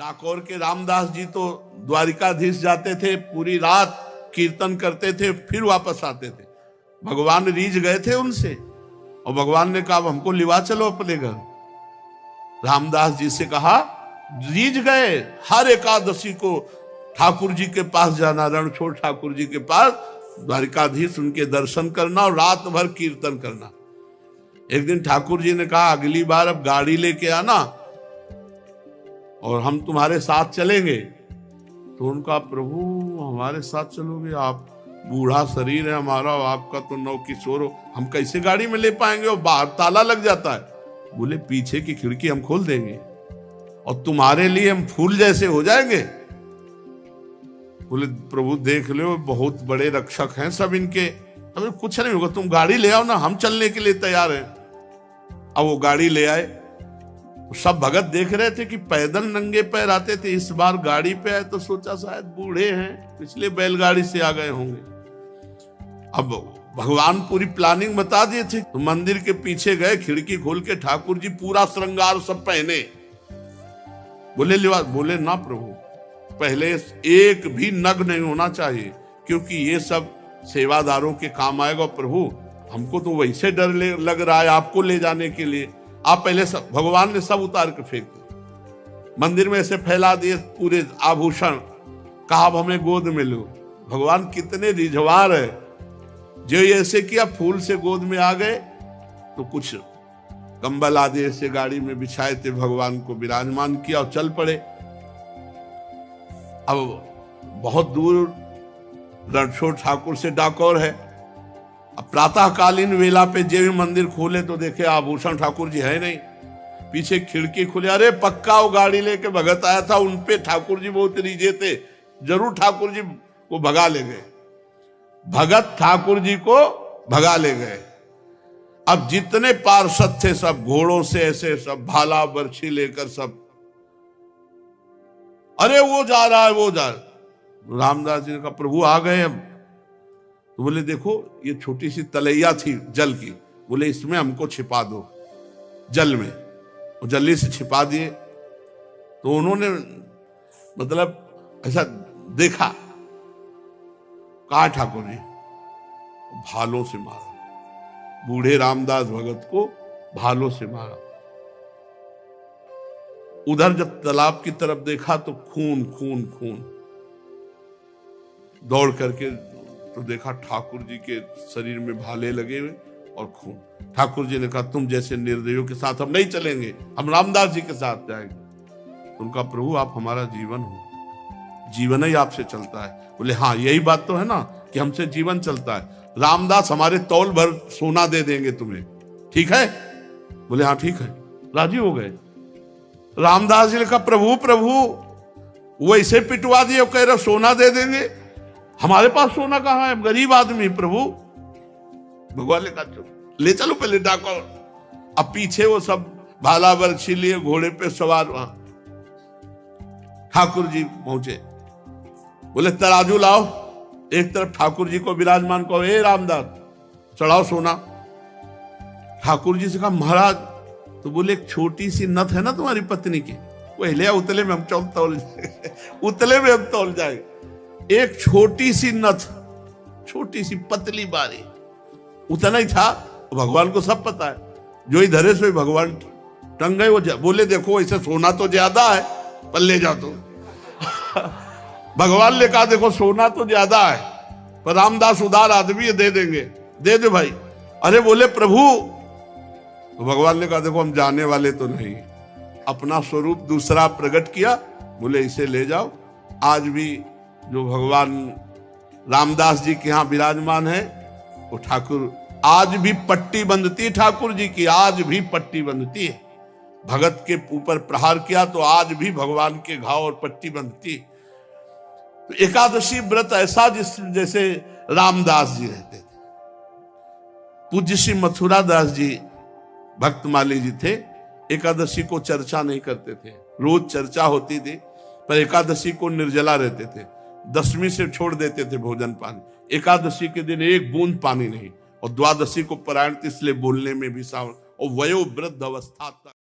डाकोर के रामदास जी तो द्वारिकाधीश जाते थे, पूरी रात कीर्तन करते थे, फिर वापस आते थे। भगवान रीझ गए थे उनसे और भगवान ने कहा हमको लिवा चलो अपने घर। रामदास जी से कहा रीझ गए, हर एकादशी को ठाकुर जी के पास जाना, रणछोड़ ठाकुर जी के पास, द्वारिकाधीश उनके दर्शन करना और रात भर कीर्तन करना। एक दिन ठाकुर जी ने कहा अगली बार अब गाड़ी लेके आना और हम तुम्हारे साथ चलेंगे। तो उनका प्रभु हमारे साथ चलोगे? आप बूढ़ा शरीर है हमारा, आपका तो नौ किशोर हो, हम कैसे गाड़ी में ले पाएंगे और बाहर ताला लग जाता है। बोले पीछे की खिड़की हम खोल देंगे और तुम्हारे लिए हम फूल जैसे हो जाएंगे। बोले प्रभु देख लो बहुत बड़े रक्षक हैं सब इनके, हमें कुछ नहीं होगा, तुम गाड़ी ले आओ ना, हम चलने के लिए तैयार हैं। अब वो गाड़ी ले आए, सब भगत देख रहे थे कि पैदल नंगे पैर आते थे, इस बार गाड़ी पे आए तो सोचा शायद बूढ़े हैं इसलिए बैलगाड़ी से आ गए होंगे। अब भगवान पूरी प्लानिंग बता दिए थे, तो मंदिर के पीछे गए, खिड़की खोल के ठाकुर जी पूरा श्रृंगार सब पहने। बोले लिबास, बोले ना प्रभु पहले एक भी नग नहीं होना चाहिए क्योंकि ये सब सेवादारों के काम आएगा। प्रभु हमको तो वैसे डर लग रहा है आपको ले जाने के लिए, आप पहले सब, भगवान ने सब उतार के फेंक दिए, मंदिर में ऐसे फैला दिए पूरे आभूषण, कहा अब हमें गोद में लो। भगवान कितने रिझवार है, जो ऐसे किया फूल से गोद में आ गए, तो कुछ कंबल आदि ऐसे गाड़ी में बिछाए थे, भगवान को विराजमान किया और चल पड़े। अब बहुत दूर रणछोड़ ठाकुर से डाकोर है। अब प्रातःकालीन वेला पे जब मंदिर खोले तो देखे आभूषण ठाकुर जी है नहीं, पीछे खिड़की खुले, अरे पक्का वो गाड़ी लेके भगत आया था, उनपे ठाकुर जी बहुत रीझे थे, जरूर ठाकुर जी को भगा ले गए। भगत ठाकुर जी को भगा ले गए। अब जितने पार्षद थे सब घोड़ों से ऐसे सब भाला बर्छी लेकर सब, अरे वो जा रहा है वो जा रहा है। रामदास जी ने कहा प्रभु आ गए हम। तो बोले देखो ये छोटी सी तलैया थी जल की, बोले इसमें हमको छिपा दो जल में, और जल्दी से छिपा दिए। तो उन्होंने मतलब ऐसा देखा, कहा ठाकुर जी भालों से मारा, बूढ़े रामदास भगत को भालों से मारा। उधर जब तालाब की तरफ देखा तो खून खून खून, दौड़ करके तो देखा ठाकुर जी के शरीर में भाले लगे हुए और खून। ठाकुर जी ने कहा तुम जैसे निर्दयों के साथ हम नहीं चलेंगे, हम रामदास जी के साथ जाएंगे। उनका प्रभु आप हमारा जीवन हो, जीवन ही आपसे चलता है। बोले हाँ यही बात तो है ना कि हमसे जीवन चलता है, रामदास हमारे तौल भर सोना दे देंगे तुम्हें, ठीक है? बोले हाँ ठीक है, राजी हो गए। रामदास जी ने कहा प्रभु प्रभु वैसे पिटवा दिए, कह रहे सोना दे देंगे, हमारे पास सोना कहाँ है, गरीब आदमी प्रभु। भगवान ने कहा ले चलो पहले डाकोर। अब पीछे वो सब भाला बर्छी लिए घोड़े पे सवार, वहां ठाकुर जी पहुंचे। बोले तराजू लाओ, एक तरफ ठाकुर जी को विराजमान कहो, ए रामदास चढ़ाओ सोना। ठाकुर जी से कहा महाराज, तो बोले एक छोटी सी नथ है ना तुम्हारी पत्नी की, वो हिले उतले में हम तौल जाएंगे, उतले में हम तौल जाएंगे। एक छोटी सी नथ, छोटी सी पतली बारी, उतना ही था। भगवान को सब पता है, जो इधर है सो भगवान टंग गए। वो बोले देखो ऐसे सोना तो ज्यादा है पर ले जाओ तो भगवान ने कहा देखो सोना तो ज्यादा है पर रामदास उदार आदमी है, दे देंगे, दे दो भाई। अरे बोले प्रभु, तो भगवान ने कहा देखो हम जाने वाले तो नहीं, अपना स्वरूप दूसरा प्रकट किया। बोले इसे ले जाओ। आज भी जो भगवान रामदास जी के यहाँ विराजमान है वो ठाकुर, आज भी पट्टी बंधती ठाकुर जी की, आज भी पट्टी बंधती है। भगत के ऊपर प्रहार किया तो आज भी भगवान के घाव और पट्टी बंधती है। तो एकादशी व्रत ऐसा जैसे रामदास जी रहते थे। पूज्य श्री मथुरा दास जी भक्तमाली जी थे, एकादशी को चर्चा नहीं करते थे, रोज चर्चा होती थी पर एकादशी को निर्जला रहते थे, दशमी से छोड़ देते थे भोजन पानी, एकादशी के दिन एक बूंद पानी नहीं, और द्वादशी को परायण इसलिए बोलने में भी सावधान, और वयोवृद्ध अवस्था तक